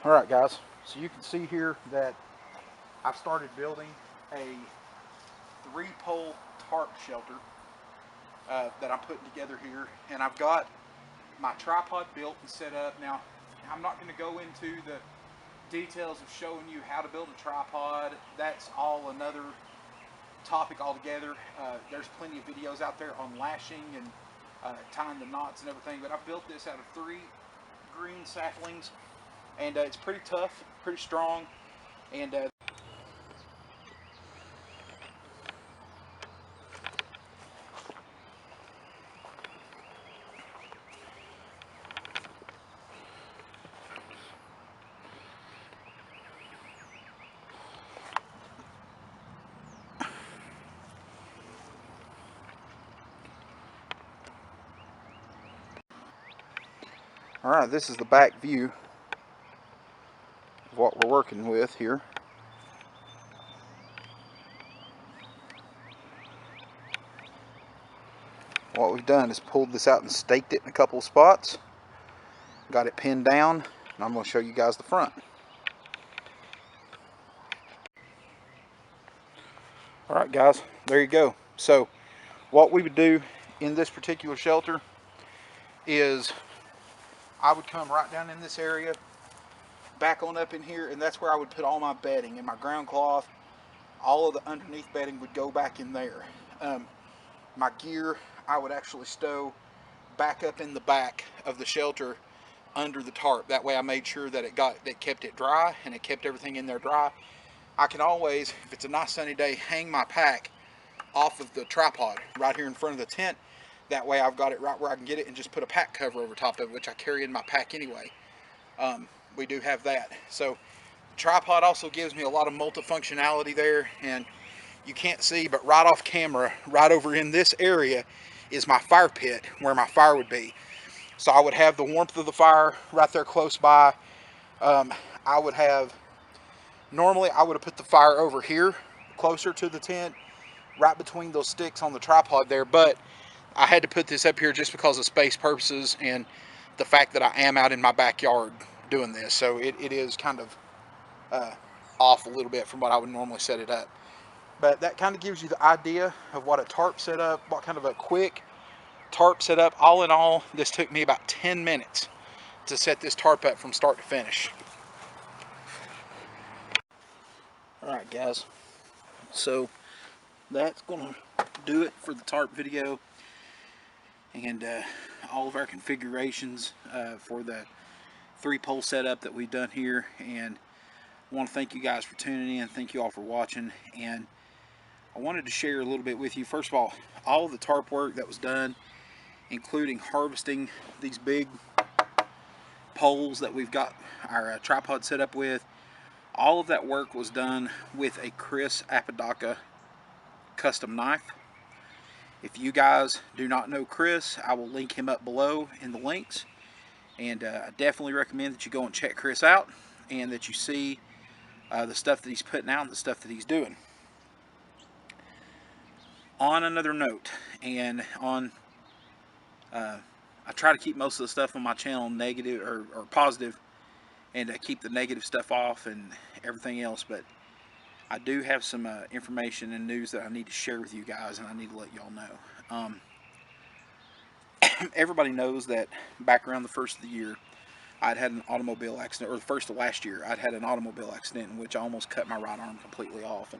Alright guys, so you can see here that I've started building a 3-pole tarp shelter that I'm putting together here, and I've got my tripod built and set up. Now, I'm not going to go into the details of showing you how to build a tripod. That's all another topic altogether. There's plenty of videos out there on lashing and tying the knots and everything, but I've built this out of 3 green saplings, and it's pretty tough, pretty strong, and alright, this is the back view of what we're working with here. What we've done is pulled this out and staked it in a couple of spots. Got it pinned down, and I'm going to show you guys the front. Alright guys, there you go. So what we would do in this particular shelter is I would come right down in this area, back on up in here, and that's where I would put all my bedding and my ground cloth. All of the underneath bedding would go back in there. My gear I would actually stow back up in the back of the shelter under the tarp. That way I made sure that it kept it dry, and it kept everything in there dry. I can always, if it's a nice sunny day, hang my pack off of the tripod right here in front of the tent. That way I've got it right where I can get it, and just put a pack cover over top of it, which I carry in my pack anyway. We do have that. So the tripod also gives me a lot of multifunctionality there, and you can't see, but right off camera, right over in this area, is my fire pit where my fire would be. So I would have the warmth of the fire right there close by. Normally I would have put the fire over here closer to the tent, right between those sticks on the tripod there, but I had to put this up here just because of space purposes and the fact that I am out in my backyard doing this. So it is kind of off a little bit from what I would normally set it up. But that kind of gives you the idea of what a tarp setup, what kind of a quick tarp setup. All in all, this took me about 10 minutes to set this tarp up from start to finish. Alright guys, so that's gonna do it for the tarp video, and all of our configurations for the 3-pole setup that we've done here. And I want to thank you guys for tuning in. Thank you all for watching, and I wanted to share a little bit with you. First of all of the tarp work that was done, including harvesting these big poles that we've got our tripod set up with, all of that work was done with a Chris Apodaca custom knife. If you guys do not know Chris, I will link him up below in the links, and I definitely recommend that you go and check Chris out, and that you see the stuff that he's putting out and the stuff that he's doing. On another note, and on I try to keep most of the stuff on my channel negative or positive, and keep the negative stuff off and everything else, but I do have some information and news that I need to share with you guys, and I need to let y'all know. Everybody knows that back around the first of the year, I'd had an automobile accident, or the first of last year, I'd had an automobile accident in which I almost cut my right arm completely off.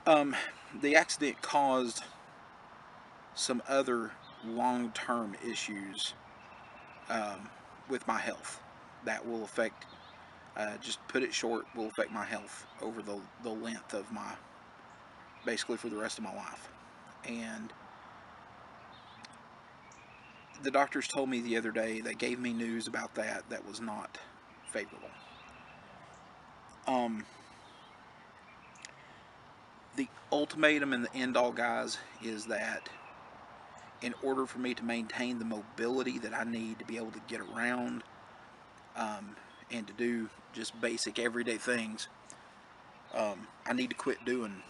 And the accident caused some other long-term issues with my health that will affect, just put it short, will affect my health over the length of my, basically for the rest of my life. And the doctors told me the other day, they gave me news about that was not favorable. The ultimatum and the end all, guys, is that in order for me to maintain the mobility that I need to be able to get around and to do just basic everyday things, I need to quit doing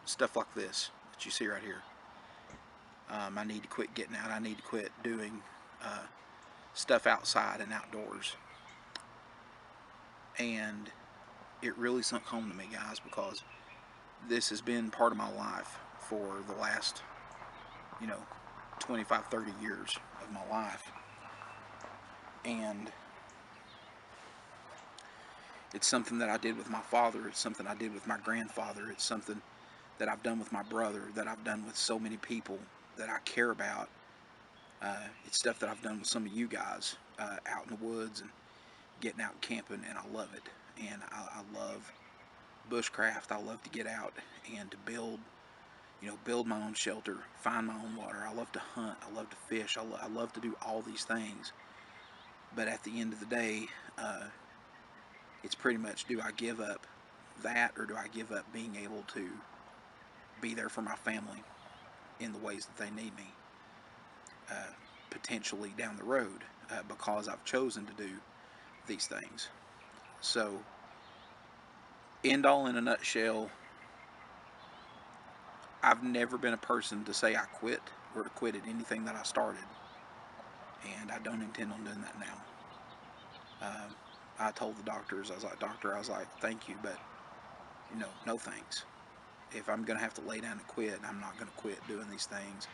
stuff like this that you see right here. I need to quit getting out. I need to quit doing stuff outside and outdoors. And it really sunk home to me, guys, because this has been part of my life for the last, 25, 30 years of my life. And it's something that I did with my father. It's something I did with my grandfather. It's something that I've done with my brother, that I've done with so many people that I care about. It's stuff that I've done with some of you guys out in the woods and getting out and camping, and I love it. And I love bushcraft. I love to get out and to build, build my own shelter, find my own water. I love to hunt. I love to fish. I love to do all these things. But at the end of the day, it's pretty much, do I give up that, or do I give up being able to be there for my family in the ways that they need me, potentially down the road, because I've chosen to do these things. So, end all in a nutshell, I've never been a person to say I quit or to quit at anything that I started, and I don't intend on doing that now. I told the doctors, I was like, doctor, I was like, thank you, but no thanks. If I'm gonna have to lay down and quit, I'm not gonna quit doing these things.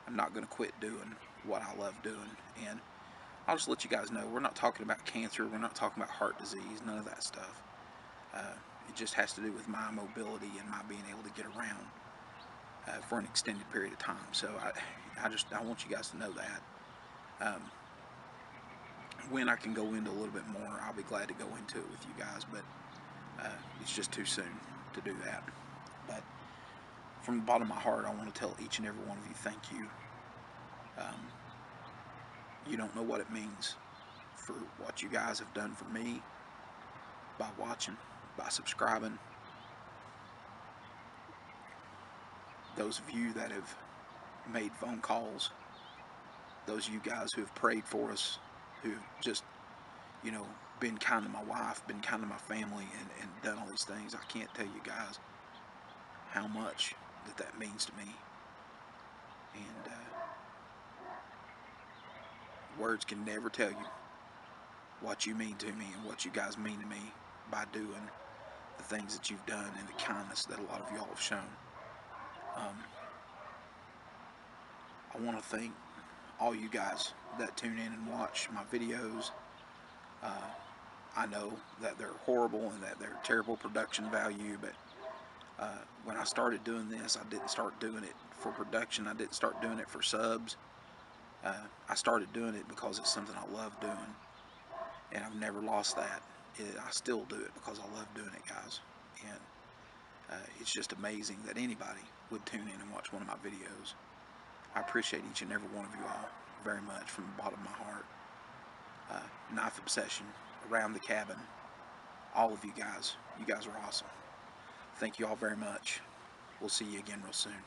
I'm not gonna quit doing what I love doing. And I'll just let you guys know, we're not talking about cancer, we're not talking about heart disease, none of that stuff. It just has to do with my mobility and my being able to get around for an extended period of time. So I want you guys to know that. When I can go into a little bit more, I'll be glad to go into it with you guys, but it's just too soon to do that. But from the bottom of my heart, I want to tell each and every one of you, thank you. You don't know what it means for what you guys have done for me by watching, by subscribing. Those of you that have made phone calls, those of you guys who have prayed for us, who have just, been kind to my wife, been kind to my family, and done all these things. I can't tell you guys how much that means to me. And words can never tell you what you mean to me and what you guys mean to me by doing the things that you've done and the kindness that a lot of y'all have shown. I want to thank all you guys that tune in and watch my videos. I know that they're horrible and that they're terrible production value, but when I started doing this, I didn't start doing it for production. I didn't start doing it for subs. I started doing it because it's something I love doing, and I've never lost that. I still do it because I love doing it, guys. And it's just amazing that anybody would tune in and watch one of my videos. I appreciate each and every one of you all very much from the bottom of my heart. Knife Obsession, Around the Cabin, all of you guys are awesome. Thank you all very much. We'll see you again real soon.